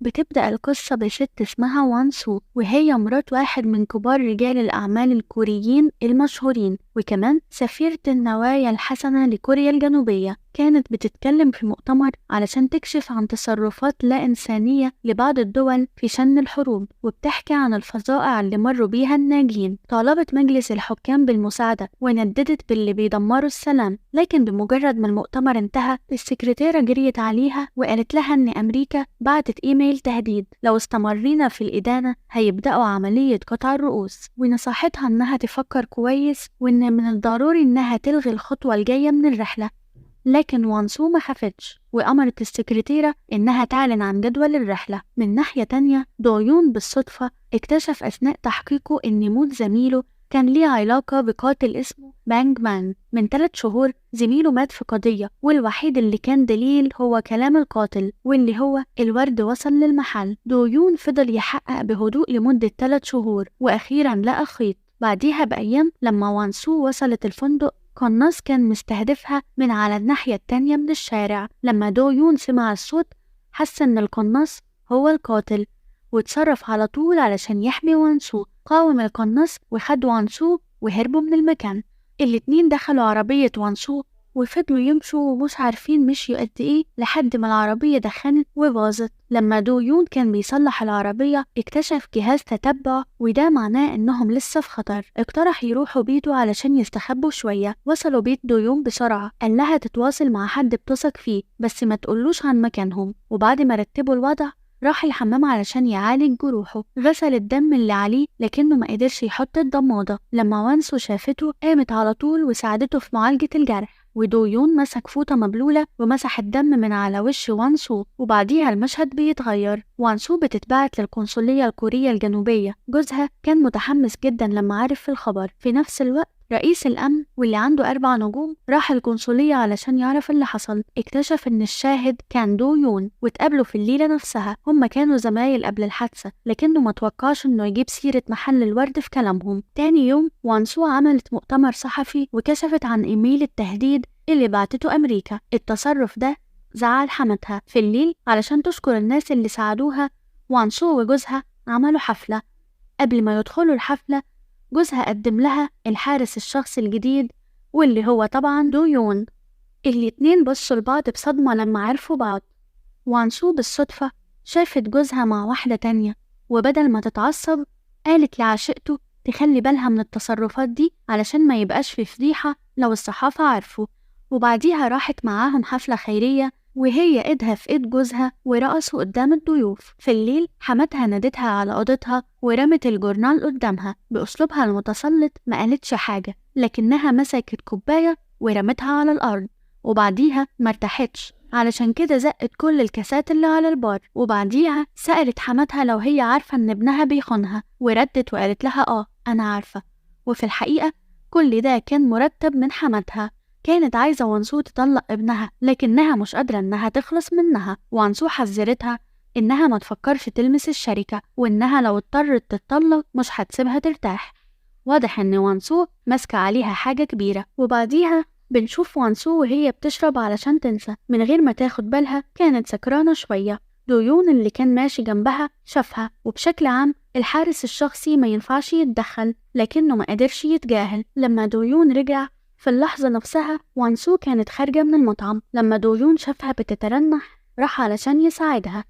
بتبدأ القصة بست اسمها وان سو، وهي مرات واحد من كبار رجال الأعمال الكوريين المشهورين، وكمان سفيرة النوايا الحسنة لكوريا الجنوبية. كانت بتتكلم في مؤتمر علشان تكشف عن تصرفات لا إنسانية لبعض الدول في شن الحروب، وبتحكي عن الفظائع اللي مروا بيها الناجين. طالبت مجلس الحكام بالمساعدة ونددت باللي بيدمروا السلام، لكن بمجرد ما المؤتمر انتهى السكرتيرة جريت عليها وقالت لها إن أمريكا بعتت إيميل تهديد لو استمرينا في الإدانة هيبدأوا عملية قطع الرؤوس، ونصحتها إنها تفكر كويس وإن من الضروري إنها تلغي الخطوة الجاية من الرحلة. لكن وان سو ما خافتش وأمرت السكرتيرة إنها تعلن عن جدول الرحلة. من ناحية تانية دو يون بالصدفة اكتشف أثناء تحقيقه إن موت زميله كان ليه علاقة بقاتل اسمه بانج مان. من 3 شهور زميله مات في قضية، والوحيد اللي كان دليل هو كلام القاتل، واللي هو الورد وصل للمحل. دو يون فضل يحقق بهدوء لمدة 3 شهور، وأخيرا لقى خيط. بعديها بأيام لما وان سو وصلت الفندق قناص كان مستهدفها من على الناحية التانية من الشارع. لما دو يون سمع الصوت حس إن القناص هو القاتل، واتصرف على طول علشان يحمي وان سو. قاوم القناص وخد وان سو وهربوا من المكان. الاتنين دخلوا عربية وان سو وفضلوا يمشوا ومش عارفين مشيوا قد ايه لحد ما العربية دخنت وباظت. لما دو يون كان بيصلح العربية اكتشف جهاز تتبع، وده معناه انهم لسه في خطر. اقترح يروحوا بيته علشان يستخبوا شوية. وصلوا بيت دو يون بسرعة، قال لها تتواصل مع حد بتثق فيه بس ما تقولوش عن مكانهم. وبعد ما رتبوا الوضع راح الحمام علشان يعالج جروحه. غسل الدم اللي عليه لكنه ما قدرش يحط الضمادة. لما وانسو شافته قامت على طول وساعدته في معالجة الجرح، ودو يون مسك فوطة مبلولة ومسح الدم من على وش وانسو. وبعديها المشهد بيتغير. وانسو بتتبعت للقنصلية الكورية الجنوبية. جوزها كان متحمس جدا لما عرف الخبر. في نفس الوقت رئيس الأمن واللي عنده 4 نجوم راح القنصلية علشان يعرف اللي حصل. اكتشف إن الشاهد كان دو يون، واتقابلوا في الليلة نفسها. هما كانوا زمايل قبل الحادثة، لكنه متوقعش إنه يجيب سيرة محل الورد في كلامهم. تاني يوم وانسو عملت مؤتمر صحفي وكشفت عن إيميل التهديد اللي بعتته أمريكا. التصرف ده زعل حماتها. في الليل علشان تشكر الناس اللي ساعدوها وانسو وجوزها عملوا حفلة. قبل ما يدخلوا الحفلة جوزها قدم لها الحارس الشخصي الجديد، واللي هو طبعا دو يون. الاتنين بصوا لبعض بصدمة لما عرفوا بعض. وانسو بالصدفة شافت جوزها مع واحدة تانية، وبدل ما تتعصب قالت لعشيقته تخلي بالها من التصرفات دي علشان ما يبقاش في فضيحة لو الصحافة عرفوا. وبعديها راحت معاهم حفلة خيرية وهي ايدها في ايد جوزها ورقصوا قدام الضيوف. في الليل حماتها نادتها على اوضتها ورمت الجورنال قدامها. بأسلوبها المتسلط ما قالتش حاجة، لكنها مسكت كوباية ورمتها على الأرض. وبعديها مرتاحتش علشان كده زقت كل الكاسات اللي على البار. وبعديها سألت حماتها لو هي عارفة ان ابنها بيخونها، وردت وقالت لها انا عارفة. وفي الحقيقة كل ده كان مرتب من حماتها. كانت عايزة وانسو تطلق ابنها، لكنها مش قادرة انها تخلص منها. وانسو حذرتها انها ما تفكرش تلمس الشركة، وانها لو اضطرت تتطلق مش هتسيبها ترتاح. واضح ان وانسو ماسكة عليها حاجة كبيرة. وبعديها بنشوف وانسو وهي بتشرب علشان تنسى. من غير ما تاخد بالها كانت سكرانة شوية. دويون اللي كان ماشي جنبها شافها. وبشكل عام الحارس الشخصي ما ينفعش يتدخل، لكنه ما قدرش يتجاهل. لما دويون رجع في اللحظة نفسها وانسو كانت خارجة من المطعم. لما دويون شافها بتترنح راح علشان يساعدها،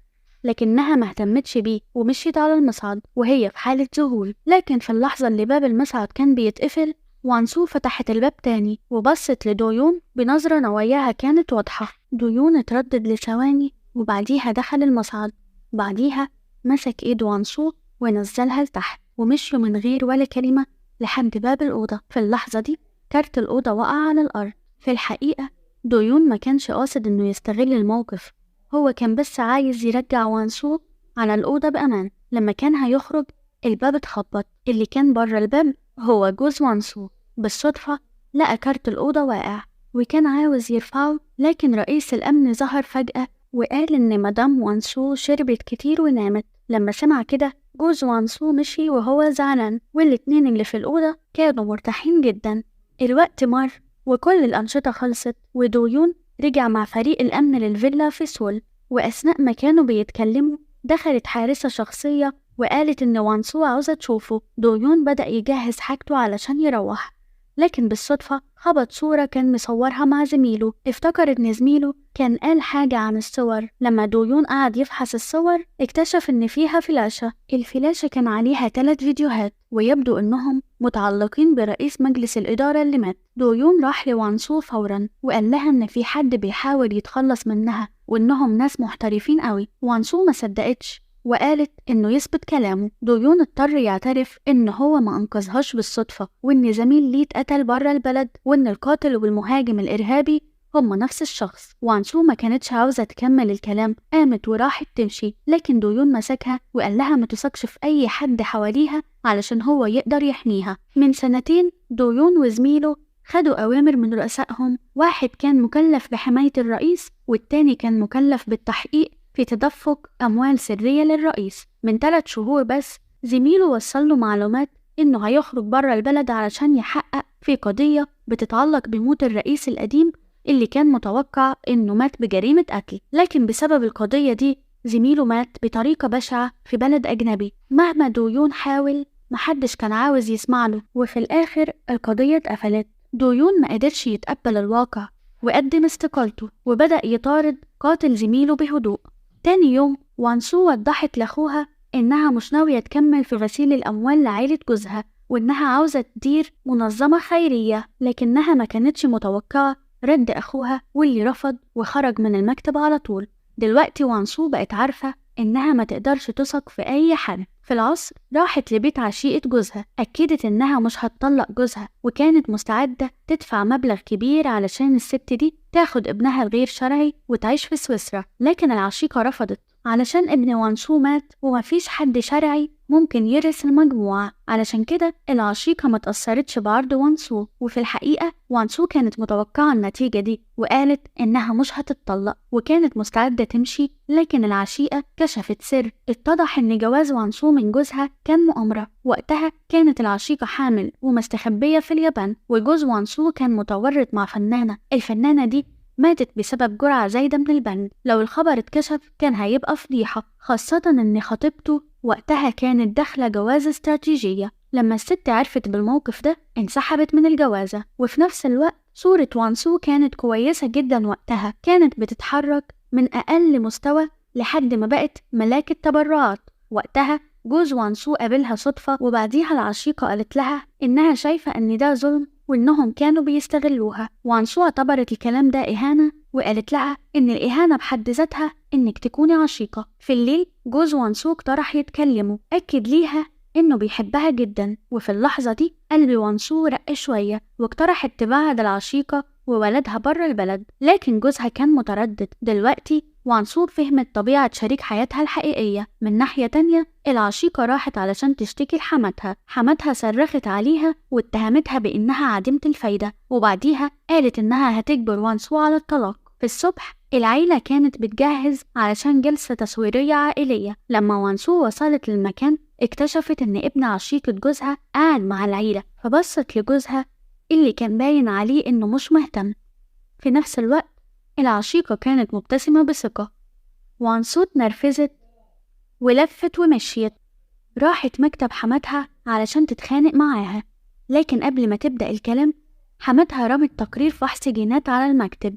لكنها ما اهتمتش بيه ومشيت على المصعد وهي في حالة ذهول. لكن في اللحظة اللي باب المصعد كان بيتقفل وانسو فتحت الباب تاني وبصت لدويون بنظرة نواياها كانت واضحة. دويون اتردد لثواني وبعديها دخل المصعد. بعديها مسك ايد وانسو ونزلها لتحت ومشيوا من غير ولا كلمة لحد باب الأوضة. في اللحظة دي كارت الأوضة وقع على الأرض. في الحقيقة دويون ما كانش قاصد إنه يستغل الموقف، هو كان بس عايز يرجع وانسو على الأوضة بأمان. لما كان هيخرج الباب اتخبط. اللي كان بره الباب هو جوز وانسو. بالصدفة لقى كارت الأوضة واقع وكان عاوز يرفعه، لكن رئيس الأمن ظهر فجأة وقال إن مدام وانسو شربت كتير ونامت. لما سمع كده جوز وانسو مشي وهو زعلان، والاتنين اللي في الأوضة كانوا مرتاحين جدا. الوقت مر وكل الأنشطة خلصت، ودويون رجع مع فريق الأمن للفيلا في سول. وأثناء ما كانوا بيتكلموا دخلت حارسة شخصية وقالت إن وانسو عاوزة تشوفه. دويون بدأ يجهز حاجته علشان يروح، لكن بالصدفة خبط صورة كان مصورها مع زميله. افتكر إن زميله كان قال حاجة عن الصور. لما دويون قعد يفحص الصور اكتشف إن فيها فلاشة. الفلاشة كان عليها 3 فيديوهات ويبدو إنهم متعلقين برئيس مجلس الإدارة اللي مات. دويون راح لوانسو فورا وقال لها إن في حد بيحاول يتخلص منها وإنهم ناس محترفين قوي. وانسو ما صدقتش وقالت إنه يثبت كلامه. دويون اضطر يعترف إن هو ما أنقذهاش بالصدفة، وإن زميل ليه اتقتل برا البلد، وإن القاتل والمهاجم الإرهابي هما نفس الشخص. وانسو ما كانتش عاوزة تكمل الكلام، قامت وراحت تمشي، لكن دويون مسكها وقال لها ما تثقش في أي حد حواليها علشان هو يقدر يحميها. من 2 دويون وزميله خدوا أوامر من رؤسائهم، واحد كان مكلف بحماية الرئيس والتاني كان مكلف بالتحقيق في تدفق أموال سرية للرئيس. من 3 شهور بس زميله وصله معلومات إنه هيخرج برا البلد علشان يحقق في قضية بتتعلق بموت الرئيس القديم اللي كان متوقع إنه مات بجريمة قتل، لكن بسبب القضية دي زميله مات بطريقة بشعة في بلد أجنبي. مهما دويون حاول محدش كان عاوز يسمعله، وفي الآخر القضية اتقفلت. دويون ما قدرش يتقبل الواقع وقدم استقالته وبدأ يطارد قاتل زميله بهدوء. تاني يوم وانسو وضحت لأخوها إنها مش ناوية تكمل في غسيل الأموال لعائلة جوزها وإنها عاوزة تدير منظمة خيرية، لكنها ما كانتش متوقعة رد أخوها واللي رفض وخرج من المكتب على طول. دلوقتي وانسو بقت عارفة إنها ما تقدرش تثق في أي حد. في العصر راحت لبيت عشيقة جوزها، أكدت إنها مش هتطلق جوزها وكانت مستعدة تدفع مبلغ كبير علشان الست دي تاخد ابنها الغير شرعي وتعيش في سويسرا، لكن العشيقة رفضت علشان ابن وانسو مات ومفيش حد شرعي ممكن يرث المجموعة. علشان كده العشيقة ما تأثرتش بعرض وانسو، وفي الحقيقة وانسو كانت متوقعة النتيجة دي وقالت إنها مش هتتطلق وكانت مستعدة تمشي. لكن العشيقة كشفت سر، اتضح إن جواز وانسو من جوزها كان مؤامرة. وقتها كانت العشيقة حامل ومستخبية في اليابان، وجوز وانسو كان متورط مع فنانة. الفنانة دي ماتت بسبب جرعة زايدة من البنج. لو الخبر اتكشف كان هيبقى فضيحة، خاصة إن خطيبته وقتها كانت داخلة جوازة استراتيجية. لما الست عرفت بالموقف ده انسحبت من الجوازة. وفي نفس الوقت صورة وانسو كانت كويسة جدا وقتها، كانت بتتحرك من أقل مستوى لحد ما بقت ملاك التبرعات. وقتها جوز وانسو قابلها صدفة وبعديها العشيقة قالت لها إنها شايفة إن ده ظلم وإنهم كانوا بيستغلوها. وانسو اعتبرت الكلام ده إهانة وقالت لها إن الإهانة بحد ذاتها إنك تكوني عشيقة. في الليل جوز وانسو اقترح يتكلموا، أكد ليها إنه بيحبها جدا، وفي اللحظة دي قلب وانسو رق شوية واقترحت تبعد العشيقة وولدها بره البلد، لكن جوزها كان متردد. دلوقتي وانسو فهمت طبيعة شريك حياتها الحقيقية. من ناحية تانية العشيقة راحت علشان تشتكي لحماتها. حماتها صرخت عليها واتهمتها بإنها عديمة الفايدة، وبعديها قالت إنها هتجبر وانسو على الطلاق. في الصبح العيلة كانت بتجهز علشان جلسة تصويرية عائلية. لما وانسو وصلت للمكان اكتشفت إن ابن عشيقة جوزها قاعد مع العيلة، فبصت لجوزها اللي كان باين عليه إنه مش مهتم. في نفس الوقت العشيقة كانت مبتسمة بثقة. وانسو اتنرفزت ولفت ومشيت، راحت مكتب حماتها علشان تتخانق معاها، لكن قبل ما تبدأ الكلام حماتها رمت تقرير فحص جينات على المكتب.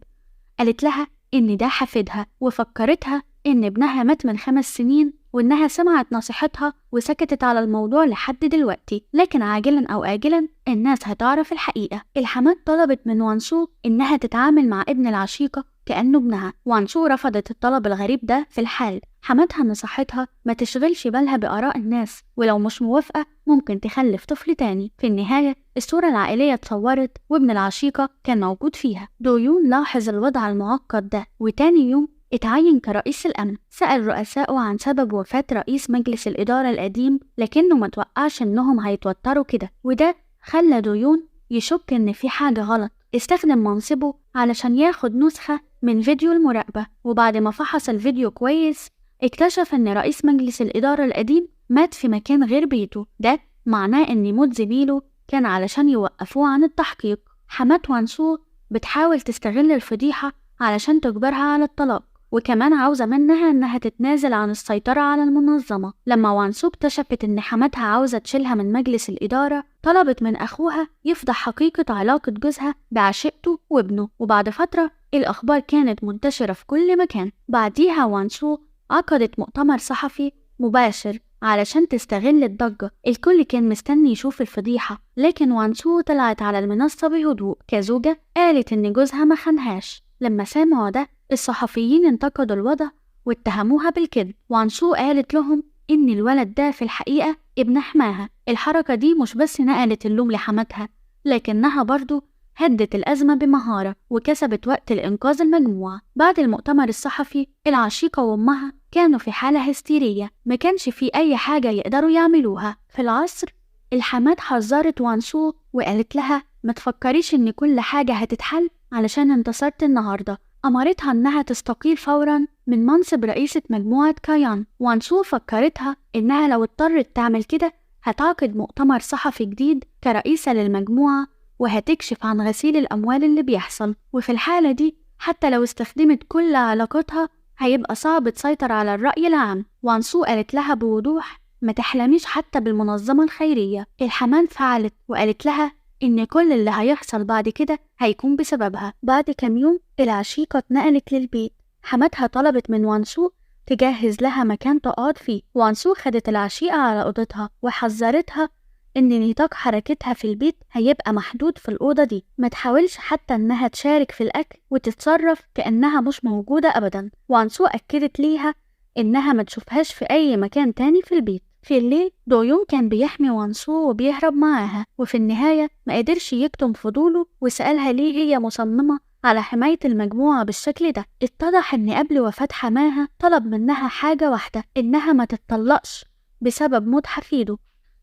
قالت لها إن ده حفيدها وفكرتها إن ابنها مات من 5 سنين وإنها سمعت نصيحتها وسكتت على الموضوع لحد دلوقتي، لكن عاجلا أو آجلا الناس هتعرف الحقيقة. الحمات طلبت من وانسو إنها تتعامل مع ابن العشيقة كأنه ابنها. وانسو رفضت الطلب الغريب ده في الحال. حماتها نصحتها ما تشغلش بالها بآراء الناس، ولو مش موافقة ممكن تخلف طفل تاني. في النهاية الصورة العائلية اتصورت وابن العشيقة كان موجود فيها. دويون لاحظ الوضع المعقد ده، وتاني يوم اتعين كرئيس الأمن. سأل رؤسائه عن سبب وفاة رئيس مجلس الإدارة القديم، لكنه ما توقعش إنهم هيتوتروا كده، وده خلى دويون يشك إن في حاجة غلط. استخدم منصبه علشان ياخد نسخة من فيديو المراقبة، وبعد ما فحص الفيديو كويس اكتشف إن رئيس مجلس الإدارة القديم مات في مكان غير بيته. ده معناه إن موت زميله كان علشان يوقفوه عن التحقيق. حمات وانسو بتحاول تستغل الفضيحة علشان تجبرها على الطلاق، وكمان عاوزة منها إنها تتنازل عن السيطرة على المنظمة. لما وانسو اكتشفت إن حماتها عاوزة تشيلها من مجلس الإدارة، طلبت من أخوها يفضح حقيقة علاقة جوزها بعشيقته وابنه. وبعد فترة الأخبار كانت منتشرة في كل مكان. بعديها وانسو عقدت مؤتمر صحفي مباشر علشان تستغل الضجة. الكل كان مستني يشوف الفضيحة، لكن وانسو طلعت على المنصة بهدوء. كزوجة قالت إن جوزها ما خانهاش. لما سمعوا ده الصحفيين انتقدوا الوضع واتهموها بالكذب. وانسو قالت لهم إن الولد ده في الحقيقة ابن حماها. الحركة دي مش بس نقلت اللوم لحماتها، لكنها برضو هدت الأزمة بمهارة وكسبت وقت لإنقاذ المجموعة. بعد المؤتمر الصحفي العشيقة وأمها كانوا في حالة هستيرية، ما كانش في أي حاجة يقدروا يعملوها. في العصر الحمات حذرت وانسو وقالت لها ما تفكريش إن كل حاجة هتتحل علشان انتصرت النهاردة. أمرتها إنها تستقيل فوراً من منصب رئيسة مجموعة كايان. وانسو فكرتها إنها لو اضطرت تعمل كده هتعقد مؤتمر صحفي جديد كرئيسة للمجموعة وهتكشف عن غسيل الأموال اللي بيحصل. وفي الحالة دي حتى لو استخدمت كل علاقاتها هيبقى صعب تسيطر على الرأي العام. وانسو قالت لها بوضوح ما تحلميش حتى بالمنظمة الخيرية. الحمان فعلت وقالت لها إن كل اللي هيحصل بعد كده هيكون بسببها. بعد كام يوم العشيقة اتنقلت للبيت. حماتها طلبت من وانسو تجهز لها مكان تقعد فيه. وانسو خدت العشيقة على أوضتها وحذرتها إن نطاق حركتها في البيت هيبقى محدود في الأوضة دي. ما تحاولش حتى إنها تشارك في الأكل وتتصرف كأنها مش موجودة أبدا. وانسو أكدت ليها إنها ما تشوفهاش في أي مكان تاني في البيت. في الليل دويون كان بيحمي وانسو وبيهرب معاها، وفي النهاية ما قدرش يكتم فضوله وسألها ليه هي مصممة على حماية المجموعة بالشكل ده. اتضح إن قبل وفاة حماها طلب منها حاجة واحدة، إنها ما تتطلقش بسبب موت حفيده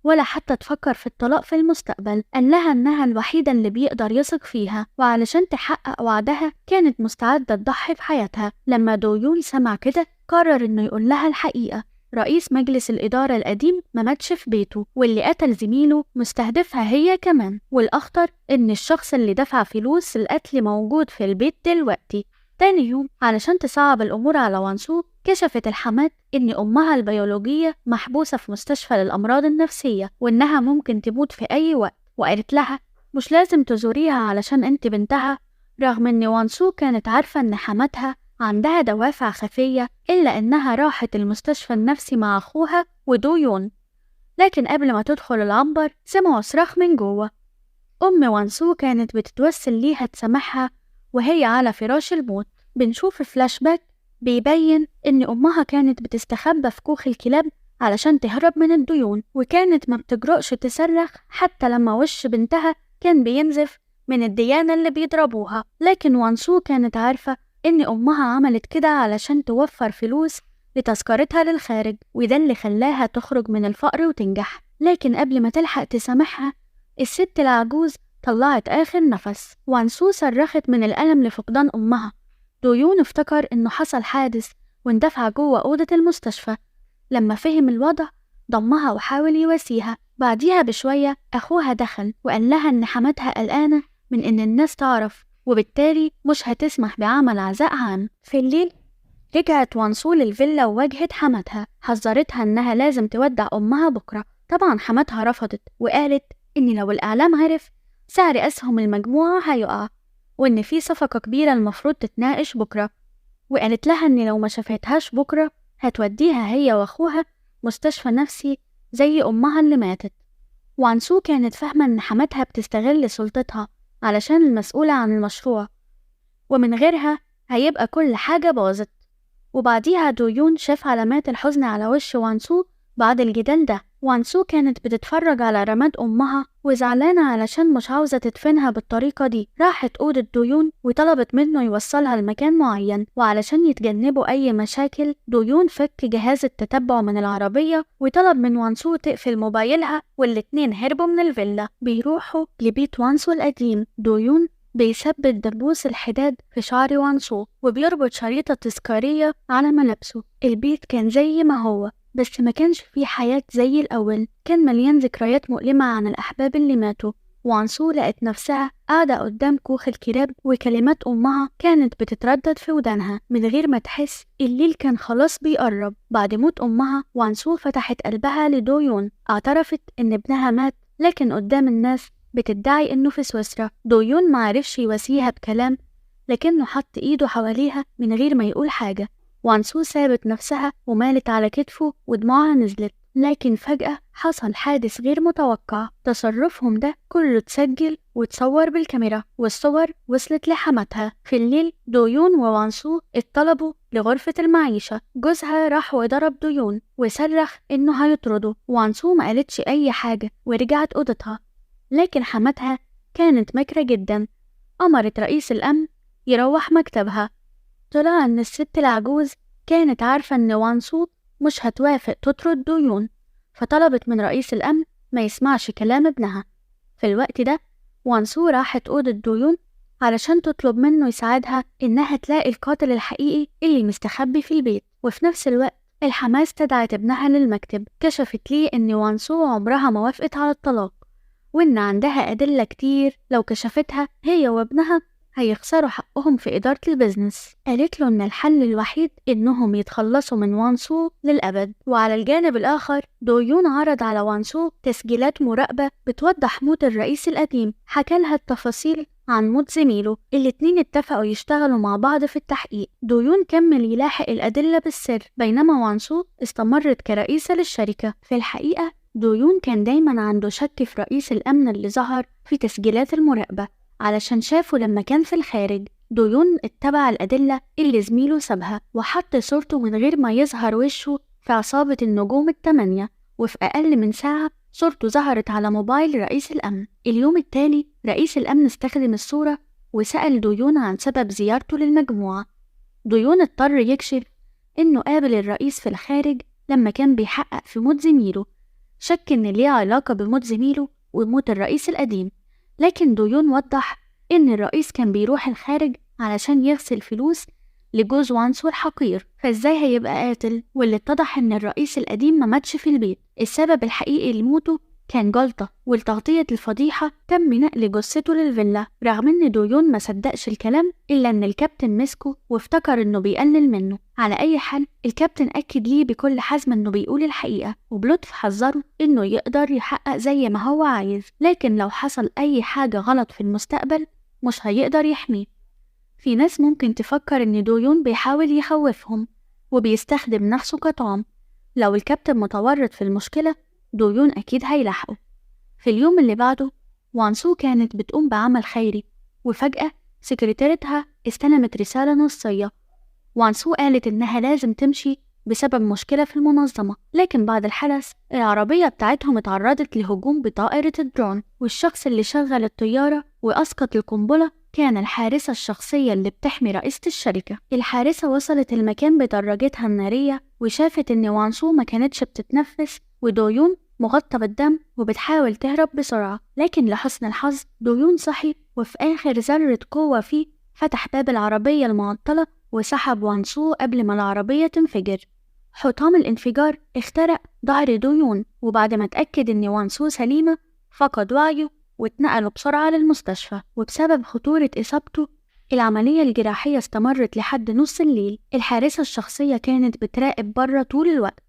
ولا حتى تفكر في الطلاق في المستقبل. قال لها إنها الوحيدة اللي بيقدر يثق فيها، وعلشان تحقق وعدها كانت مستعدة تضحي بحياتها. لما دويون سمع كده قرر إنه يقول لها الحقيقة. رئيس مجلس الإدارة القديم ما ماتش في بيته، واللي قتل زميله مستهدفها هي كمان. والأخطر إن الشخص اللي دفع فلوس القتل موجود في البيت دلوقتي. تاني يوم علشان تصعب الأمور على وانسو كشفت الحمات إن أمها البيولوجية محبوسة في مستشفى للأمراض النفسية وإنها ممكن تموت في أي وقت. وقالت لها مش لازم تزوريها علشان أنت بنتها. رغم إن وانسو كانت عارفة إن حماتها عندها دوافع خفية، إلا إنها راحت المستشفى النفسي مع أخوها ودويون. لكن قبل ما تدخل العنبر سمعوا صراخ من جوه. أم وانسو كانت بتتوسل ليها تسامحها وهي على فراش الموت. بنشوف فلاش باك بيبين إن أمها كانت بتستخبى في كوخ الكلاب علشان تهرب من الديون، وكانت ما بتجرؤش تصرخ حتى لما وش بنتها كان بينزف من الديانة اللي بيضربوها. لكن وانسو كانت عارفة إن أمها عملت كده علشان توفر فلوس لتذكرتها للخارج، وده اللي خلاها تخرج من الفقر وتنجح. لكن قبل ما تلحق تسامحها الست العجوز طلعت آخر نفس. وانسو صرخت من الألم لفقدان أمها. دويون افتكر إنه حصل حادث واندفع جوه أوضة المستشفى. لما فهم الوضع ضمها وحاول يواسيها. بعديها بشوية أخوها دخل وقال لها إن حماتها قلقانة من إن الناس تعرف، وبالتالي مش هتسمح بعمل عزاء عام. في الليل رجعت وانسو للفيلا وواجهت حماتها، حذرتها إنها لازم تودع أمها بكرة. طبعا حماتها رفضت وقالت إن لو الإعلام عرف سعر أسهم المجموعة هيقع، وإن في صفقة كبيرة المفروض تتناقش بكرة. وقالت لها إن لو ما شافتهاش بكرة هتوديها هي وأخوها مستشفى نفسي زي أمها اللي ماتت. وانسو كانت فاهمة إن حماتها بتستغل سلطتها علشان المسؤولة عن المشروع، ومن غيرها هيبقى كل حاجة باظت. وبعديها دويون شاف علامات الحزن على وش وانسو بعد الجدال ده. وانسو كانت بتتفرج على رماد أمها وزعلانة علشان مش عاوزة تدفنها بالطريقة دي. راحت أوضة دويون وطلبت منه يوصلها لمكان معين، وعلشان يتجنبوا أي مشاكل دويون فك جهاز التتبع من العربية وطلب من وانسو تقفل موبايلها، والاتنين هربوا من الفيلا. بيروحوا لبيت وانسو القديم. دويون بيثبت دبوس الحداد في شعر وانسو وبيربط شريطة تذكارية على ملابسه. البيت كان زي ما هو، بس ما كانش فيه حياة زي الأول. كان مليان ذكريات مؤلمة عن الأحباب اللي ماتوا وانسو لقت نفسها قاعدة قدام كوخ الكلاب، وكلمات أمها كانت بتتردد في ودانها من غير ما تحس. الليل كان خلاص بيقرب بعد موت أمها، وانسو فتحت قلبها لدويون. اعترفت إن ابنها مات، لكن قدام الناس بتدعي إنه في سويسرا. دويون معرفش يواسيها بكلام، لكنه حط إيده حواليها من غير ما يقول حاجة. وانسو سابت نفسها ومالت على كتفه ودموعها نزلت. لكن فجأة حصل حادث غير متوقع. تصرفهم ده كله اتسجل وتصور بالكاميرا، والصور وصلت لحماتها. في الليل دويون ووانسو اتطلبوا لغرفة المعيشة. جوزها راح وضرب دويون وصرخ إنه هيطرده. وانسو ما قالتش أي حاجة ورجعت أوضتها. لكن حماتها كانت مكرة جدا، أمرت رئيس الأمن يروح مكتبها. طلع إن الست العجوز كانت عارفة إن وانسو مش هتوافق تطرد دويون، فطلبت من رئيس الأمن ما يسمعش كلام ابنها. في الوقت ده وانسو راحت أوضة دويون علشان تطلب منه يساعدها إنها تلاقي القاتل الحقيقي اللي مستخبي في البيت. وفي نفس الوقت الحماة استدعت ابنها للمكتب. كشفت ليه إن وانسو عمرها ما وافقت على الطلاق، وإن عندها أدلة كتير لو كشفتها هي وابنها هيخسروا حقهم في إدارة البزنس. قالت له إن الحل الوحيد إنهم يتخلصوا من وانسو للأبد. وعلى الجانب الآخر دويون عرض على وانسو تسجيلات مراقبة بتوضح موت الرئيس القديم. حكالها التفاصيل عن موت زميله. الاتنين اتفقوا يشتغلوا مع بعض في التحقيق. دويون كمل يلاحق الأدلة بالسر، بينما وانسو استمرت كرئيسة للشركة. في الحقيقة دويون كان دايما عنده شك في رئيس الأمن اللي ظهر في تسجيلات المراقبة علشان شافه لما كان في الخارج. دويون اتبع الأدلة اللي زميله سابها وحط صورته من غير ما يظهر وشه في عصابة النجوم التمانية، وفي أقل من ساعة صورته ظهرت على موبايل رئيس الأمن. اليوم التالي رئيس الأمن استخدم الصورة وسأل دويون عن سبب زيارته للمجموعة. دويون اضطر يكشف إنه قابل الرئيس في الخارج لما كان بيحقق في موت زميله. شك إن ليه علاقة بموت زميله وموت الرئيس القديم، لكن دويون وضح إن الرئيس كان بيروح الخارج علشان يغسل فلوس لجوز وانسو الحقير، فإزاي هيبقى قاتل؟ واللي اتضح إن الرئيس القديم ما ماتش في البيت. السبب الحقيقي لموته كان جلطة، ولتغطية الفضيحة تم نقل جثته للفيلا. رغم إن دويون ما صدقش الكلام، إلا إن الكابتن مسكه وافتكر إنه بيقلل منه. على أي حال الكابتن أكد ليه بكل حزم إنه بيقول الحقيقة، وبلطف حذره إنه يقدر يحقق زي ما هو عايز، لكن لو حصل أي حاجة غلط في المستقبل مش هيقدر يحميه. في ناس ممكن تفكر إن دويون بيحاول يخوفهم وبيستخدم نفسه كطعم. لو الكابتن متورط في المشكلة دويون أكيد هيلاحقه. في اليوم اللي بعده وانسو كانت بتقوم بعمل خيري، وفجأة سكرتيرتها استلمت رسالة نصية. وانسو قالت إنها لازم تمشي بسبب مشكلة في المنظمة، لكن بعد الحدث العربية بتاعتهم اتعرضت لهجوم بطائرة الدرون، والشخص اللي شغل الطيارة وأسقط القنبلة كان الحارسة الشخصية اللي بتحمي رئيسة الشركة. الحارسة وصلت المكان بدراجتها النارية وشافت إن وانسو ما كانتش بتتنفس، ودويون مغطى بالدم وبتحاول تهرب بسرعة. لكن لحسن الحظ دويون صحي، وفي آخر ذرة قوة فيه فتح باب العربية المعطلة وسحب وانسو قبل ما العربية تنفجر. حطام الانفجار اخترق ظهر دويون، وبعد ما اتأكد إن وانسو سليمة فقد وعيه واتنقلوا بسرعة للمستشفى. وبسبب خطورة إصابته العملية الجراحية استمرت لحد نص الليل. الحارسة الشخصية كانت بتراقب بره طول الوقت،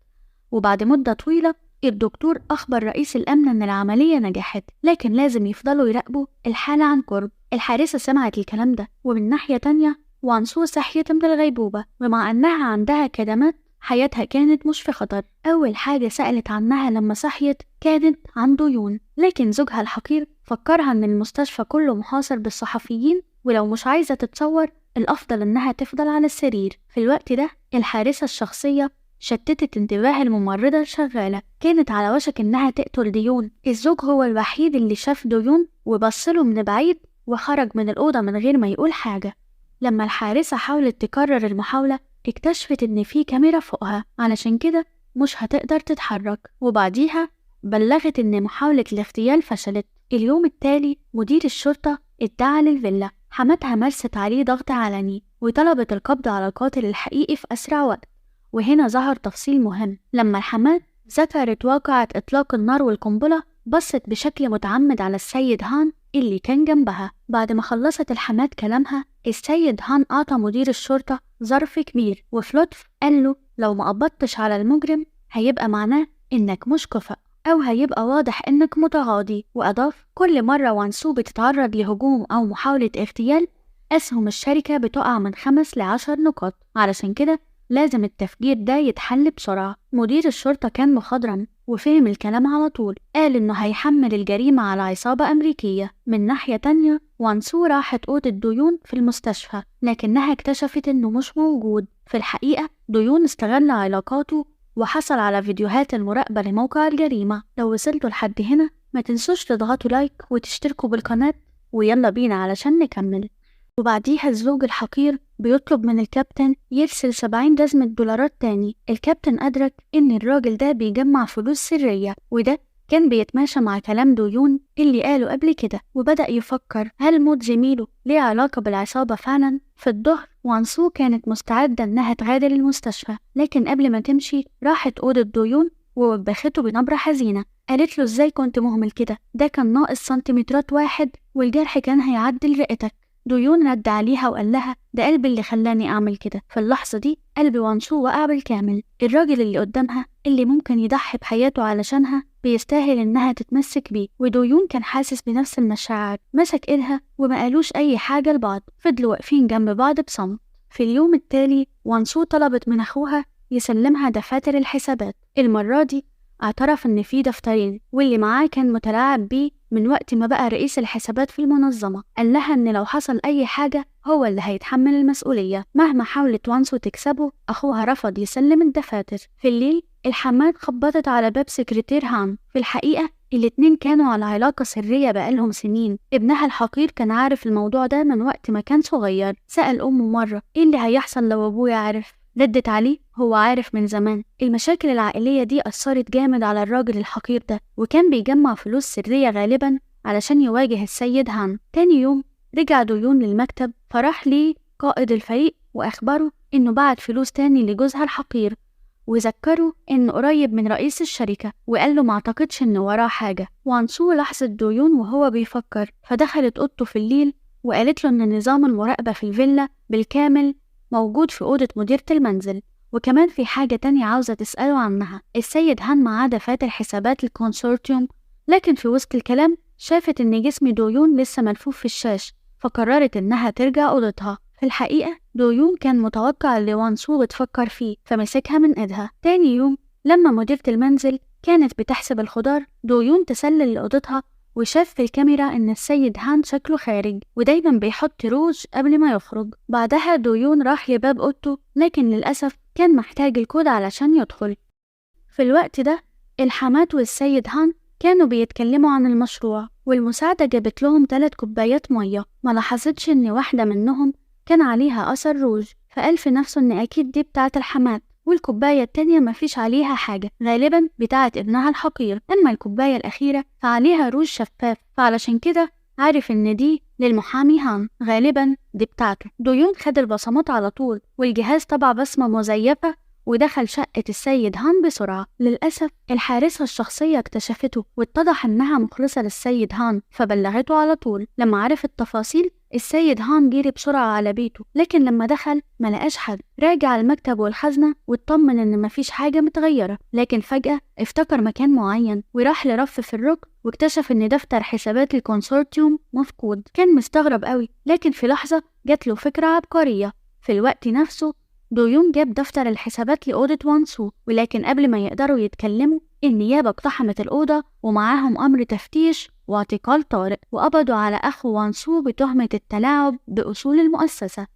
وبعد مدة طويلة الدكتور أخبر رئيس الأمن إن العملية نجحت، لكن لازم يفضلوا يراقبوا الحالة عن قرب. الحارسة سمعت الكلام ده، ومن ناحية تانية وانسو صحيت من الغيبوبة، ومع أنها عندها كدمات حياتها كانت مش في خطر. أول حاجة سألت عنها لما صحيت كانت عن دويون، لكن زوجها الحقير فكرها إن المستشفى كله محاصر بالصحفيين، ولو مش عايزة تتصور الأفضل إنها تفضل على السرير. في الوقت ده الحارسة الشخصية شتتت انتباه الممرضة الشغالة، كانت على وشك إنها تقتل ديون. الزوج هو الوحيد اللي شاف دويون وبصله من بعيد وخرج من الأوضة من غير ما يقول حاجة. لما الحارسة حاولت تكرر المحاولة اكتشفت إن في كاميرا فوقها، علشان كده مش هتقدر تتحرك، وبعديها بلغت إن محاولة الاغتيال فشلت. اليوم التالي مدير الشرطة ادعى للفيلا. حماتها مارست عليه ضغط علني وطلبت القبض على القاتل الحقيقي في أسرع وقت. وهنا ظهر تفصيل مهم. لما الحماة ذكرت واقعة إطلاق النار والقنبلة بصت بشكل متعمد على السيد هان اللي كان جنبها. بعد ما خلصت الحماة كلامها، السيد هان أعطى مدير الشرطة ظرف كبير، وفي لطف قال له لو ما قبضتش على المجرم هيبقى معناه إنك مش كفء، أو هيبقى واضح إنك متغاضي. وأضاف كل مرة وانسو بتتعرض لهجوم أو محاولة اغتيال، أسهم الشركة بتقع من 5 ل10 نقاط، علشان كده لازم التفجير ده يتحل بسرعة. مدير الشرطة كان مخضرم وفهم الكلام على طول، قال إنه هيحمل الجريمة على عصابة أمريكية. من ناحية تانية، وانسو راحت أوضة ديون في المستشفى، لكنها اكتشفت إنه مش موجود. في الحقيقة ديون استغل علاقاته وحصل على فيديوهات المراقبة لموقع الجريمة. لو وصلتوا لحد هنا ما تنسوش تضغطوا لايك وتشتركوا بالقناة، ويلا بينا علشان نكمل. وبعديها الزوج الحقير بيطلب من الكابتن يرسل 70 جزمة دولارات تاني. الكابتن أدرك إن الراجل ده بيجمع فلوس سرية، وده كان بيتماشى مع كلام ديون اللي قاله قبل كده، وبدأ يفكر هل موت زميله ليه علاقة بالعصابة فعلا؟ في الظهر وانسو كانت مستعدة إنها تغادر المستشفى، لكن قبل ما تمشي راحت أوضة ديون ووبخته بنبرة حزينة. قالت له إزاي كنت مهمل كده؟ ده كان ناقص سنتيمترات واحد والجرح كان هيعدي لرئتك. ديون رد عليها وقال لها ده قلبي اللي خلاني أعمل كده. في اللحظة دي قلب وانسو وقع بالكامل. الراجل اللي قدامها اللي ممكن يضحي بحياته علشانها بيستاهل إنها تتمسك بيه، وديون كان حاسس بنفس المشاعر. مسك إيدها وما قالوش أي حاجة لبعض، فضلوا واقفين جنب بعض بصمت. في اليوم التالي وانسو طلبت من أخوها يسلمها دفاتر الحسابات. المرة دي اعترف إن في دفترين واللي معاه كان متلاعب بيه من وقت ما بقى رئيس الحسابات في المنظمة. قال لها إن لو حصل أي حاجة هو اللي هيتحمل المسؤولية. مهما حاولت وانسو تكسبه، أخوها رفض يسلم الدفاتر. في الليل الحماد خبطت على باب سكرتير هان. في الحقيقة الاتنين كانوا على علاقة سرية بقالهم سنين. ابنها الحقير كان عارف الموضوع ده من وقت ما كان صغير. سأل أمه مرة إيه اللي هيحصل لو أبويا عرف؟ ردت عليه هو عارف من زمان. المشاكل العائلية دي أثرت جامد على الراجل الحقير ده، وكان بيجمع فلوس سرية غالبا علشان يواجه السيد هان. تاني يوم رجع ديون للمكتب، فراح ليه قائد الفريق وأخبره إنه بعت فلوس تاني لجوزها الحقير، وذكره إنه قريب من رئيس الشركة، وقال له معتقدش إنه وراه حاجة. وانسو لاحظت ديون وهو بيفكر، فدخلت أوضته في الليل وقالت له إن نظام المراقبة في الفيلا بالكامل موجود في أوضة مديرة المنزل، وكمان في حاجة تانية عاوزة تسأله عنها. السيد هان معاه دفاتر حسابات الكونسورتيوم، لكن في وسط الكلام شافت إن جسم ديون لسه ملفوف في الشاش، فقررت إنها ترجع أوضتها. في الحقيقة ديون كان متوقع اللي وانسو بتفكر فيه، فمسكها من إيدها. تاني يوم لما مديرة المنزل كانت بتحسب الخضار، ديون تسلل لأوضتها وشاف في الكاميرا إن السيد هان شكله خارج ودايما بيحط روج قبل ما يخرج. بعدها ديون راح لباب أوضته، لكن للأسف كان محتاج الكود علشان يدخل. في الوقت ده الحمات والسيد هان كانوا بيتكلموا عن المشروع، والمساعدة جابت لهم 3 كوبايات مية. ما لاحظتش إن واحدة منهم كان عليها أثر روج، فقال في نفسه إن أكيد دي بتاعة الحمات، والكوباية التانية مفيش عليها حاجة، غالبا بتاعة ابنها الحقير. أما الكوباية الأخيرة فعليها روج شفاف، فعلشان كده عارف إن دي للمحامي هان، غالبا دي بتاعته. ديون خد البصمات على طول، والجهاز طبع بصمة مزيفة ودخل شقة السيد هان بسرعة. للأسف الحارسة الشخصية اكتشفته واتضح إنها مخلصة للسيد هان، فبلغته على طول. لما عرف التفاصيل السيد هان جري بسرعة على بيته، لكن لما دخل ملقاش حد. راجع المكتب والخزنة واطمن إن مفيش حاجة متغيرة، لكن فجأة افتكر مكان معين وراح لرف في الركن واكتشف إن دفتر حسابات الكونسورتيوم مفقود. كان مستغرب قوي، لكن في لحظة جات له فكرة عبقرية. في الوقت نفسه ديون جاب دفتر الحسابات لأوضة وانسو، ولكن قبل ما يقدروا يتكلموا النيابة اقتحمت الأوضة ومعاهم أمر تفتيش واعتقال طارئ، وقبضوا على أخو وانسو بتهمة التلاعب بأصول المؤسسة.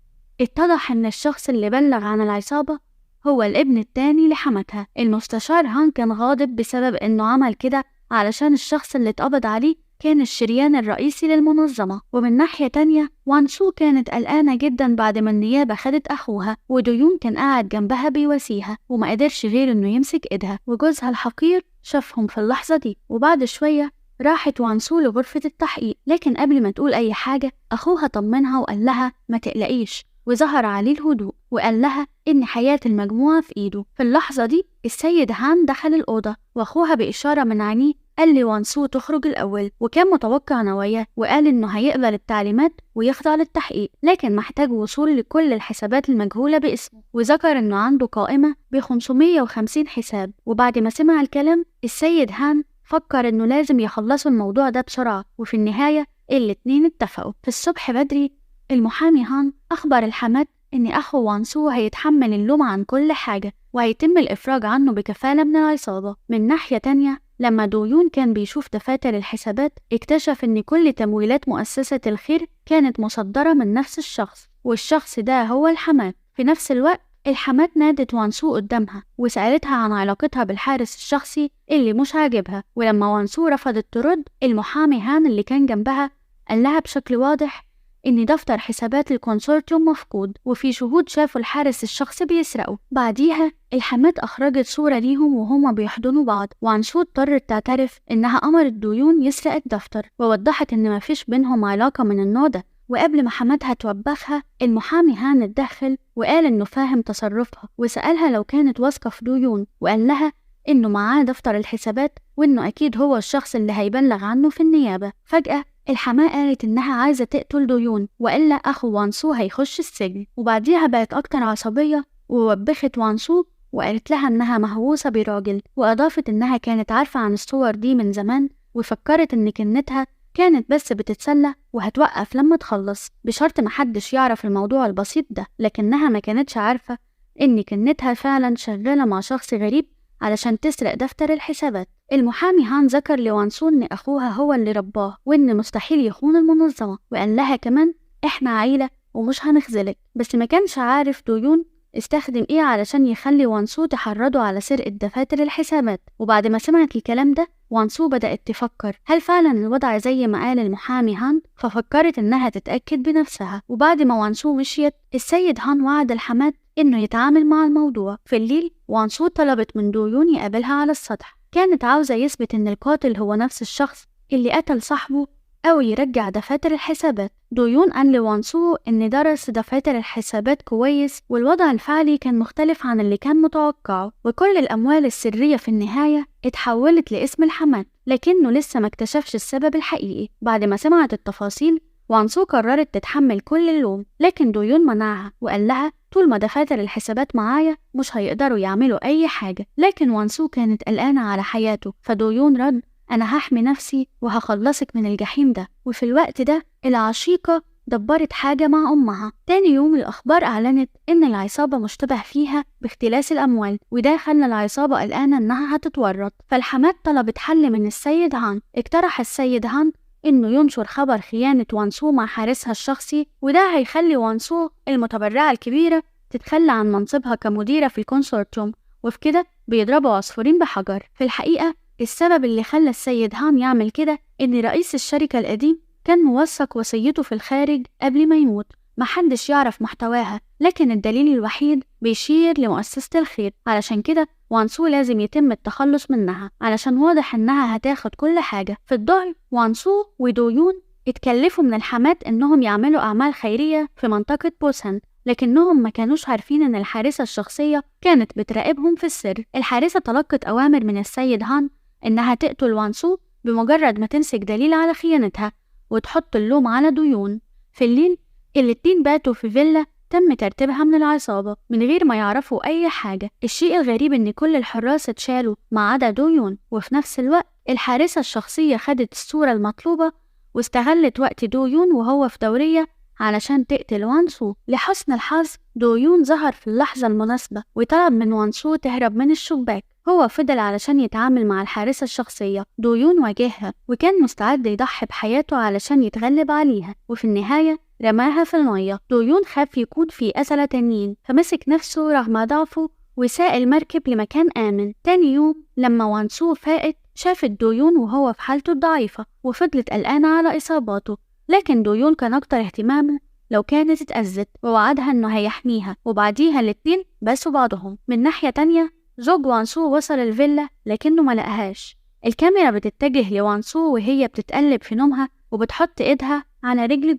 اتضح إن الشخص اللي بلغ عن العصابة هو الابن التاني لحماتها. المستشار هان كان غاضب بسبب إنه عمل كده علشان الشخص اللي اتقبض عليه كان الشريان الرئيسي للمنظمة. ومن ناحية تانية وانسو كانت قلقانة جدا بعد ما النيابة خدت أخوها، وديون كان قاعد جنبها بيواسيها وما قدرش غير إنه يمسك إيدها. وجوزها الحقير شافهم في اللحظة دي، وبعد شوية راحت وانسو لغرفة التحقيق، لكن قبل ما تقول أي حاجة أخوها طمنها وقال لها ما تقلقيش، وظهر عليه الهدوء وقال لها إن حياة المجموعة في إيده. في اللحظة دي السيد هان دخل الأوضة، وأخوها بإشارة من عينيه قال لوانسو تخرج الأول، وكان متوقع نواياه وقال إنه هيقبل التعليمات ويخضع للتحقيق، لكن محتاج وصول لكل الحسابات المجهولة باسمه، وذكر إنه عنده قائمة ب550 حساب. وبعد ما سمع الكلام السيد هان فكر إنه لازم يخلصوا الموضوع ده بسرعة، وفي النهاية الاتنين اتفقوا. في الصبح بدري المحامي هان أخبر الحماة إن أخو وانسو هيتحمل اللوم عن كل حاجة وهيتم الإفراج عنه بكفالة من العصابة. من ناحية تانية لما دويون كان بيشوف دفاتر الحسابات اكتشف إن كل تمويلات مؤسسة الخير كانت مصدرة من نفس الشخص، والشخص ده هو الحماة. في نفس الوقت الحماة نادت وانسو قدامها وسألتها عن علاقتها بالحارس الشخصي اللي مش عاجبها، ولما وانسو رفضت ترد المحامي هان اللي كان جنبها قال لها بشكل واضح إن دفتر حسابات الكونسورتيوم مفقود وفي شهود شافوا الحارس الشخصي بيسرقه. بعديها الحماة أخرجت صورة ليهم وهما بيحضنوا بعض، وانسو اضطرت تعترف إنها أمرت دويون يسرق الدفتر، ووضحت إن مفيش بينهم علاقة من النوع ده. وقبل ما حماتها توبخها المحامي هان اتدخل وقال إنه فاهم تصرفها، وسألها لو كانت واثقة في دويون، وقال لها إنه معاه دفتر الحسابات وإنه أكيد هو الشخص اللي هيبلغ عنه في النيابة. فجأة الحماة قالت إنها عايزة تقتل دويون وإلا أخو وانسو هيخش السجن، وبعديها بقت أكتر عصبية ووبخت وانسو وقالت لها إنها مهووسة براجل، وأضافت إنها كانت عارفة عن الصور دي من زمان وفكرت إن كنتها كانت بس بتتسلى وهتوقف لما تخلص بشرط محدش يعرف الموضوع البسيط ده، لكنها ما كانتش عارفة إن كنتها فعلا شغالة مع شخص غريب علشان تسرق دفتر الحسابات. المحامي هان ذكر لوانسو إن أخوها هو اللي رباه وإن مستحيل يخون المنظمة، وقال لها كمان إحنا عيلة ومش هنخذلك، بس ما كانش عارف دويون استخدم إيه علشان يخلي وانسو تحرضه على سرقة دفاتر الحسابات. وبعد ما سمعت الكلام ده وانسو بدأت تفكر هل فعلا الوضع زي ما قال المحامي هان، ففكرت إنها تتأكد بنفسها. وبعد ما وانسو مشيت السيد هان وعد الحماة إنه يتعامل مع الموضوع. في الليل وانسو طلبت من دويون يقابلها على السطح، كانت عاوزة يثبت إن القاتل هو نفس الشخص اللي قتل صاحبه أو يرجع دفاتر الحسابات. دويون قال لوانسو إن درس دفاتر الحسابات كويس والوضع الفعلي كان مختلف عن اللي كان متوقعه، وكل الأموال السرية في النهاية اتحولت لاسم الحماة، لكنه لسه ما اكتشفش السبب الحقيقي. بعد ما سمعت التفاصيل وانسو قررت تتحمل كل اللوم، لكن دويون منعها وقال لها طول ما دفاتر الحسابات معايا مش هيقدروا يعملوا أي حاجة. لكن وانسو كانت قلقانة على حياته، فدويون رد أنا هحمي نفسي وهخلصك من الجحيم ده. وفي الوقت ده العشيقة دبرت حاجة مع أمها. تاني يوم الأخبار أعلنت إن العصابة مشتبه فيها باختلاس الأموال، وده خلى العصابة قلقانة إنها هتتورط. فالحماة طلبت حل من السيد هان. اقترح السيد هان إنه ينشر خبر خيانة وانسو مع حارسها الشخصي، وده هيخلي وانسو المتبرعة الكبيرة تتخلى عن منصبها كمديرة في الكونسورتيوم، وفي كده بيضربوا عصفورين بحجر. في الحقيقة السبب اللي خلى السيد هان يعمل كده إن رئيس الشركة القديم كان موثق وصيته في الخارج قبل ما يموت، محدش يعرف محتواها، لكن الدليل الوحيد بيشير لمؤسسة الخير. علشان كده وانسو لازم يتم التخلص منها علشان واضح إنها هتاخد كل حاجة. في الظهر وانسو ودويون اتكلفوا من الحماة إنهم يعملوا أعمال خيرية في منطقة بوسان، لكنهم ما كانوش عارفين إن الحارسة الشخصية كانت بتراقبهم في السر. الحارسة تلقت أوامر من السيد هان إنها تقتل وانسو بمجرد ما تمسك دليل على خيانتها وتحط اللوم على دويون. في الليل الاتنين باتوا في فيلا تم ترتيبها من العصابة من غير ما يعرفوا أي حاجة. الشيء الغريب إن كل الحراس اتشالوا ما عدا دويون، وفي نفس الوقت الحارسة الشخصية خدت الصورة المطلوبة واستغلت وقت دويون وهو في دورية علشان تقتل وانسو. لحسن الحظ دويون ظهر في اللحظة المناسبة وطلب من وانسو تهرب من الشباك. هو فضل علشان يتعامل مع الحارسة الشخصية. دويون واجهها وكان مستعد يضحي بحياته علشان يتغلب عليها، وفي النهاية رماها في المية. دويون خاف يكون في أسرى تانيين فمسك نفسه رغم ضعفه وساق المركب لمكان آمن. تاني يوم لما وانسو فاقت شافت دويون وهو في حالته الضعيفة وفضلت قلقانة على إصاباته، لكن دويون كان أكتر اهتماما لو كانت اتأذت ووعدها إنه هيحميها. وبعديها الاتنين باسوا بعضهم. من ناحية تانية زوج وانسو وصل الفيلا لكنه ما لقاهاش. الكاميرا بتتجه لوانسو وهي بتتقلب في نومها وبتحط ايدها على رجل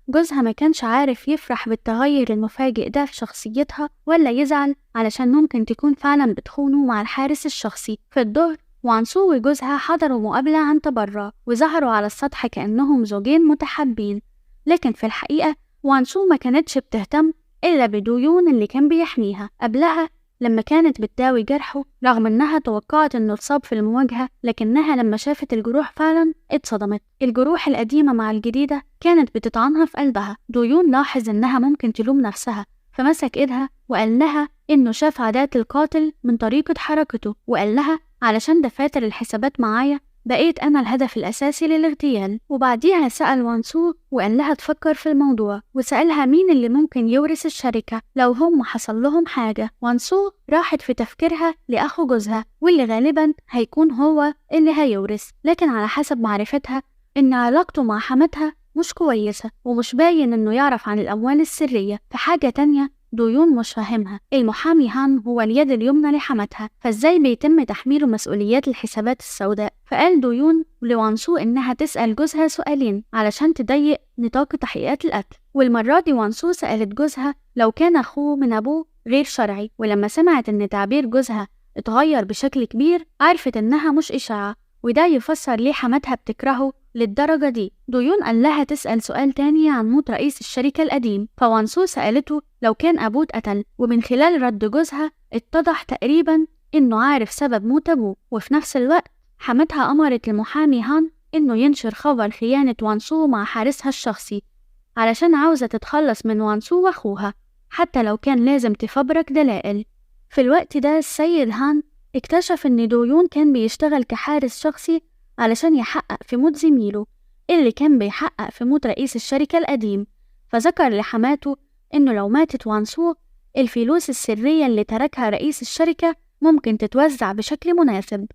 جوزها ما كانش عارف يفرح بالتغير المفاجئ ده في شخصيتها ولا يزعل علشان ممكن تكون فعلا بتخونه مع الحارس الشخصي. في الظهر وانسو وجوزها حضروا مقابلة عن تبرع وظهروا على السطح كأنهم زوجين متحابين، لكن في الحقيقة وانسو ما كانتش بتهتم إلا بدويون اللي كان بيحميها. قبلها لما كانت بتداوي جرحه رغم إنها توقعت إنه اتصاب في المواجهة، لكنها لما شافت الجروح فعلا اتصدمت. الجروح القديمة مع الجديدة كانت بتطعنها في قلبها. دويون لاحظ إنها ممكن تلوم نفسها، فمسك إيدها وقال لها إنه شاف عادات القاتل من طريقة حركته، وقال لها علشان دفاتر الحسابات معايا بقيت أنا الهدف الأساسي للاغتيال. وبعديها سأل وانسو وقال لها تفكر في الموضوع، وسألها مين اللي ممكن يورث الشركة لو هم حصل لهم حاجة. وانسو راحت في تفكيرها لأخو جوزها واللي غالبا هيكون هو اللي هيورث، لكن على حسب معرفتها إن علاقته مع حماتها مش كويسة ومش باين إنه يعرف عن الأموال السرية. في حاجة تانية دويون مش فاهمها، المحامي هان هو اليد اليمنى لحماتها، فازاي بيتم تحميله مسؤوليات الحسابات السوداء؟ فقال دويون لوانسو إنها تسأل جوزها سؤالين علشان تضيق نطاق تحقيقات القتل. والمرة دي وانسو سألت جوزها لو كان أخوه من أبوه غير شرعي، ولما سمعت إن تعبير جوزها اتغير بشكل كبير عرفت إنها مش إشاعة، وده يفسر ليه حماتها بتكرهه للدرجة دي. دويون قال لها تسأل سؤال تاني عن موت رئيس الشركة القديم، فوانسو سألته لو كان أبوه اتقتل، ومن خلال رد جوزها اتضح تقريبا إنه عارف سبب موت أبوه. وفي نفس الوقت حماتها أمرت المحامي هان إنه ينشر خبر خيانة وانسو مع حارسها الشخصي علشان عاوزة تتخلص من وانسو وأخوها حتى لو كان لازم تفبرك دلائل. في الوقت ده السيد هان اكتشف إن دويون كان بيشتغل كحارس شخصي علشان يحقق في موت زميله اللي كان بيحقق في موت رئيس الشركة القديم، فذكر لحماته إنه لو ماتت وانسو الفلوس السرية اللي تركها رئيس الشركة ممكن تتوزع بشكل مناسب.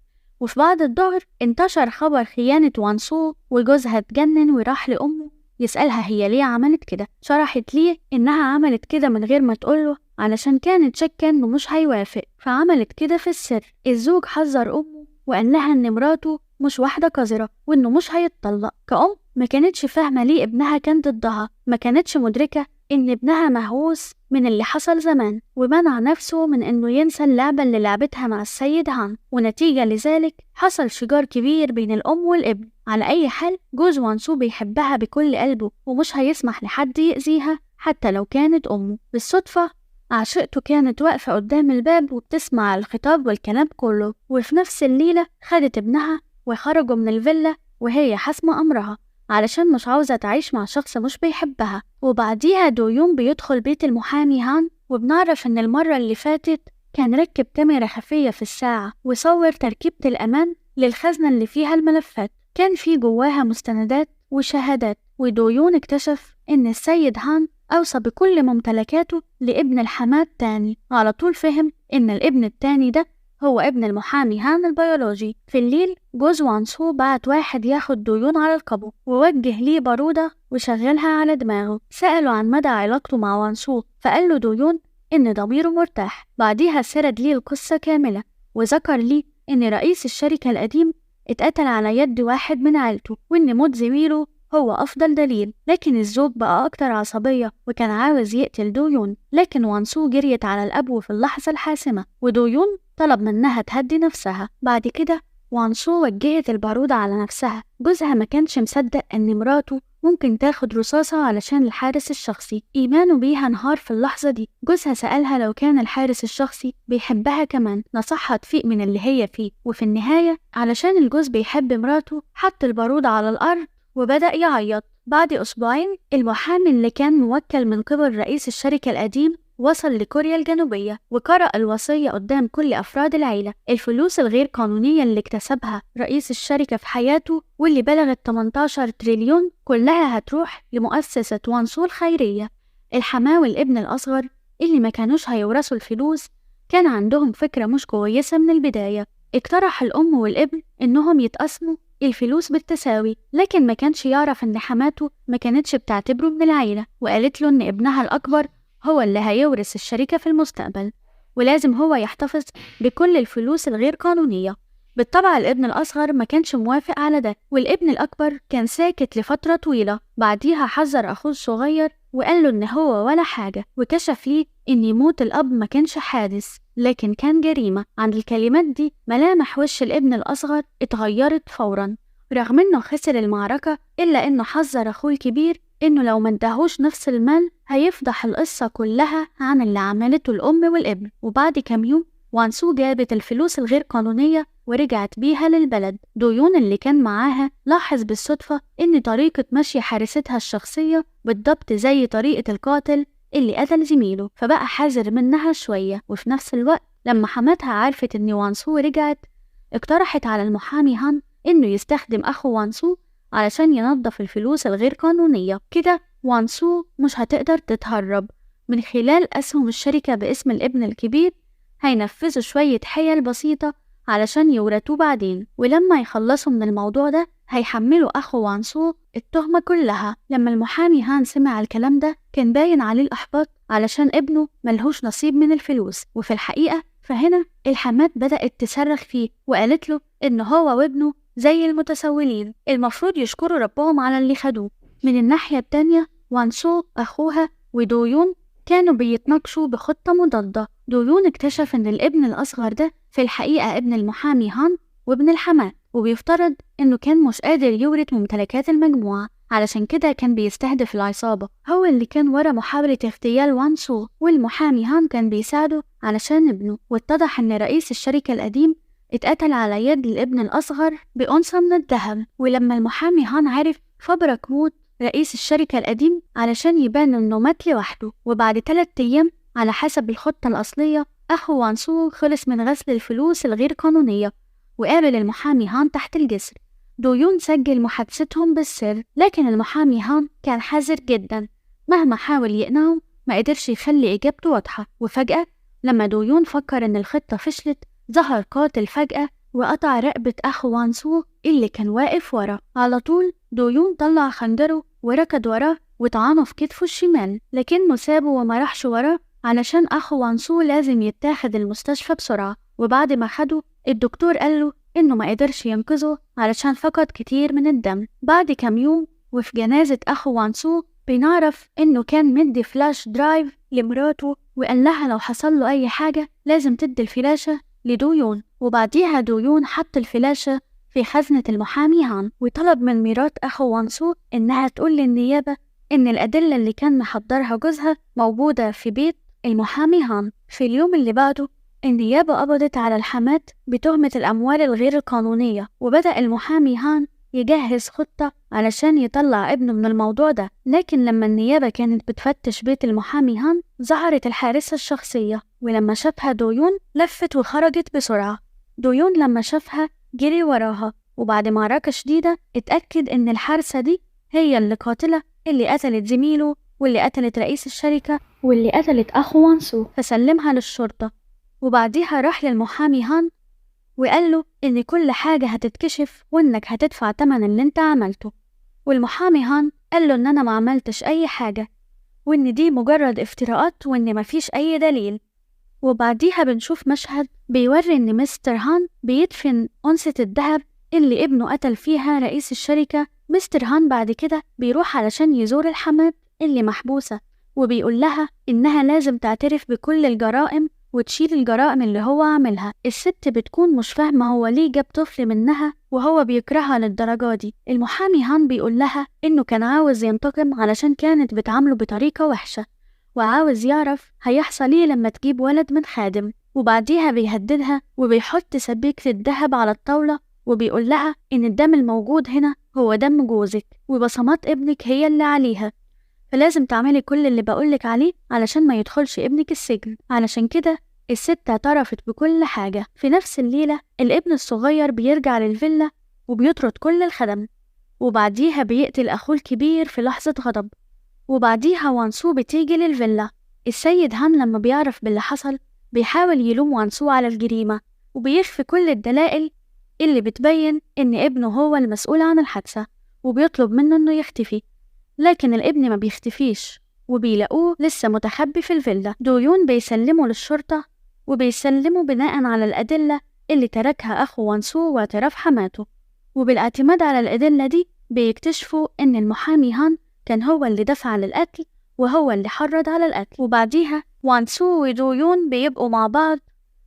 وفي بعد الظهر انتشر خبر خيانة وانسو، وجوزها اتجنن وراح لأمه يسألها هي ليه عملت كده. شرحت ليه إنها عملت كده من غير ما تقوله علشان كانت شاكة إنه مش هيوافق، فعملت كده في السر. الزوج حذر أمه وقال لها إن مراته مش واحدة قذرة وإنه مش هيتطلق. كأم ما كانتش فاهمة ليه ابنها كان ضدها، ما كانتش مدركة إن ابنها مهووس من اللي حصل زمان ومنع نفسه من إنه ينسى اللعبة اللي لعبتها مع السيد هان، ونتيجة لذلك حصل شجار كبير بين الأم والابن. على أي حال جوز وانسو بيحبها بكل قلبه ومش هيسمح لحد يأذيها حتى لو كانت أمه. بالصدفة عشيقته كانت واقفة قدام الباب وبتسمع الخطاب والكلام كله، وفي نفس الليلة خدت ابنها وخرجوا من الفيلا وهي حاسمة أمرها علشان مش عاوزة تعيش مع شخص مش بيحبها. وبعديها دويون بيدخل بيت المحامي هان، وبنعرف إن المرة اللي فاتت كان ركب كاميرا خفية في الساعة وصور تركيبة الأمان للخزنة اللي فيها الملفات، كان في جواها مستندات وشهادات. ودويون اكتشف إن السيد هان أوصى بكل ممتلكاته لابن الحماة التاني. على طول فهم إن الابن التاني ده هو ابن المحامي هان البيولوجي. في الليل جوز وانسو بعت واحد ياخد دويون على القبو ووجه ليه بارودة وشغلها على دماغه. سأله عن مدى علاقته مع وانسو، فقال له دويون إن ضميره مرتاح. بعديها سرد ليه القصة كاملة وذكر ليه إن رئيس الشركة القديم اتقتل على يد واحد من عيلته، وإن موت زميله هو أفضل دليل. لكن الزوج بقى أكتر عصبية وكان عاوز يقتل دويون، لكن وانسو جريت على الأبو في اللحظة الحاسمة ودويون طلب منها تهدي نفسها. بعد كده وانسو وجهت البارودة على نفسها. جوزها ما كانش مصدق أن مراته ممكن تاخد رصاصة علشان الحارس الشخصي، إيمانه بيها انهار في اللحظة دي. جوزها سألها لو كان الحارس الشخصي بيحبها كمان نصحها تفيق من اللي هي فيه، وفي النهاية علشان الجوز بيحب مراته حط البارودة على الأرض وبدأ يعيط. بعد أسبوعين المحامي اللي كان موكل من قبل رئيس الشركة القديم وصل لكوريا الجنوبية وقرأ الوصية قدام كل أفراد العيلة. الفلوس الغير قانونية اللي اكتسبها رئيس الشركة في حياته واللي بلغت 18 تريليون كلها هتروح لمؤسسة وانسو الخيرية. الحماة والابن الأصغر اللي ما كانوش هيورثوا الفلوس كان عندهم فكرة مش كويسة من البداية. اقترح الأم والابن إنهم يتقسموا الفلوس بالتساوي، لكن ما كانش يعرف إن حماته ما كانتش بتعتبره من العيلة، وقالت له إن ابنها الأكبر هو اللي هيورث الشركة في المستقبل ولازم هو يحتفظ بكل الفلوس الغير قانونية. بالطبع الابن الأصغر ما كانش موافق على ده، والابن الأكبر كان ساكت لفترة طويلة. بعديها حذر أخوه الصغير وقال له إن هو ولا حاجة، وكشف ليه إن موت الأب ما كانش حادث لكن كان جريمة. عند الكلمات دي ملامح وش الابن الأصغر اتغيرت فورا. رغم إنه خسر المعركة إلا إنه حذر أخوه الكبير إنه لو ما اداهوش نفس المال هيفضح القصة كلها عن اللي عملته الأم والابن. وبعد كام يوم وانسو جابت الفلوس الغير قانونية ورجعت بيها للبلد. دويون اللي كان معاها لاحظ بالصدفة إن طريقة مشي حارستها الشخصية بالضبط زي طريقة القاتل اللي قتل زميله، فبقى حذر منها شوية. وفي نفس الوقت لما حماتها عرفت إن وانسو رجعت اقترحت على المحامي هان إنه يستخدم أخو وانسو علشان ينظف الفلوس الغير قانونية. كده وانسو مش هتقدر تتهرب. من خلال أسهم الشركة باسم الابن الكبير هينفذوا شوية حيل بسيطة علشان يورثوه بعدين، ولما يخلصوا من الموضوع ده هيحملوا أخو وانسو التهمة كلها. لما المحامي هان سمع الكلام ده كان باين عليه الإحباط علشان ابنه ملهوش نصيب من الفلوس. وفي الحقيقة فهنا الحمات بدأت تصرخ فيه وقالت له إن هو وابنه زي المتسولين، المفروض يشكروا ربهم على اللي خدوه. من الناحية التانية وانسو أخوها ودويون كانوا بيتناقشوا بخطة مضادة. دويون اكتشف إن الابن الأصغر ده في الحقيقة ابن المحامي هان وابن الحماة، وبيفترض إنه كان مش قادر يورث ممتلكات المجموعة، علشان كده كان بيستهدف العصابة. هو اللي كان ورا محاولة اغتيال وانسو، والمحامي هان كان بيساعده علشان ابنه. واتضح إن رئيس الشركة القديم اتقتل على يد الابن الأصغر بأنثى من الذهب. ولما المحامي هان عرف فبرك موت رئيس الشركة القديم علشان يبان إنه مات لوحده. وبعد 3 أيام على حسب الخطة الأصلية أخو وانسو خلص من غسل الفلوس الغير قانونية وقابل المحامي هان تحت الجسر. دويون سجل محادثتهم بالسر، لكن المحامي هان كان حذر جدا. مهما حاول يقنعه ما قدرش يخلي إجابته واضحة. وفجأة لما دويون فكر إن الخطة فشلت ظهر قاتل فجأة وقطع رقبة أخو وانسو اللي كان واقف ورا. على طول دويون طلع خنجره وركض وراه وطعنه في كتفه الشمال، لكنه سابه وما راحش وراه علشان أخو وانسو لازم يتاخد المستشفى بسرعة. وبعد ما خده الدكتور قاله إنه ما قدرش ينقذه علشان فقد كتير من الدم. بعد كام يوم وفي جنازة أخو وانسو بنعرف إنه كان مدي فلاش درايف لمراته وقال لها لو حصل له أي حاجة لازم تدي الفلاشة لدويون. وبعديها دويون حط الفلاشة في خزنة المحامي هان وطلب من مرات أخو وانسو إنها تقول للنيابة إن الأدلة اللي كان محضرها جوزها موجودة في بيت المحامي هان. في اليوم اللي بعده النيابة قبضت على الحمات بتهمة الأموال الغير القانونية، وبدأ المحامي هان يجهز خطة علشان يطلع ابنه من الموضوع ده. لكن لما النيابة كانت بتفتش بيت المحامي هان ظهرت الحارسة الشخصية، ولما شافها دويون لفت وخرجت بسرعة. دويون لما شافها جري وراها، وبعد معركة شديدة اتأكد إن الحارسة دي هي اللي قاتلة اللي قتلت زميله واللي قتلت رئيس الشركة واللي قتلت أخو وانسو، فسلمها للشرطة. وبعديها راح للمحامي هان وقال له إن كل حاجة هتتكشف وإنك هتدفع تمن اللي انت عملته. والمحامي هان قال له إن أنا ما عملتش أي حاجة وإن دي مجرد افتراءات وإن مفيش أي دليل. وبعديها بنشوف مشهد بيوري إن مستر هان بيدفن أنثى الذهب اللي ابنه قتل فيها رئيس الشركة. مستر هان بعد كده بيروح علشان يزور الحمات اللي محبوسة وبيقول لها إنها لازم تعترف بكل الجرائم وتشيل الجرائم اللي هو عملها. الست بتكون مش فاهمة هو ليه جاب طفل منها وهو بيكرهها للدرجة دي. المحامي هان بيقول لها إنه كان عاوز ينتقم علشان كانت بتعامله بطريقة وحشة، وعاوز يعرف هيحصل ايه لما تجيب ولد من خادم. وبعديها بيهددها وبيحط سبيكة الذهب على الطاولة وبيقول لها إن الدم الموجود هنا هو دم جوزك وبصمات ابنك هي اللي عليها، فلازم تعملي كل اللي بقولك عليه علشان ما يدخلش ابنك السجن. علشان كده الست اعترفت بكل حاجة. في نفس الليلة الابن الصغير بيرجع للفيلا وبيطرد كل الخدم، وبعديها بيقتل أخوه الكبير في لحظة غضب. وبعديها وانسو بتيجي للفيلا. السيد هان لما بيعرف باللي حصل بيحاول يلوم وانسو على الجريمة وبيخفي كل الدلائل اللي بتبين إن ابنه هو المسؤول عن الحادثة، وبيطلب منه إنه يختفي. لكن الابن ما بيختفيش وبيلاقوه لسه متخبي في الفيلا. دويون بيسلمه للشرطة وبيسلمه بناء على الأدلة اللي تركها أخو وانسو واعتراف حماته. وبالاعتماد على الأدلة دي بيكتشفوا إن المحامي هان كان هو اللي دفع للقتل وهو اللي حرض على القتل. وبعديها وان سو ودو يون بيبقوا مع بعض،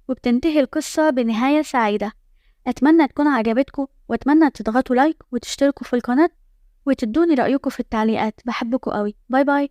وبتنتهي القصة بنهاية سعيدة. أتمنى تكون عجبتكم، وأتمنى تضغطوا لايك وتشتركوا في القناة وتدوني رأيكم في التعليقات. بحبكم قوي. باي باي.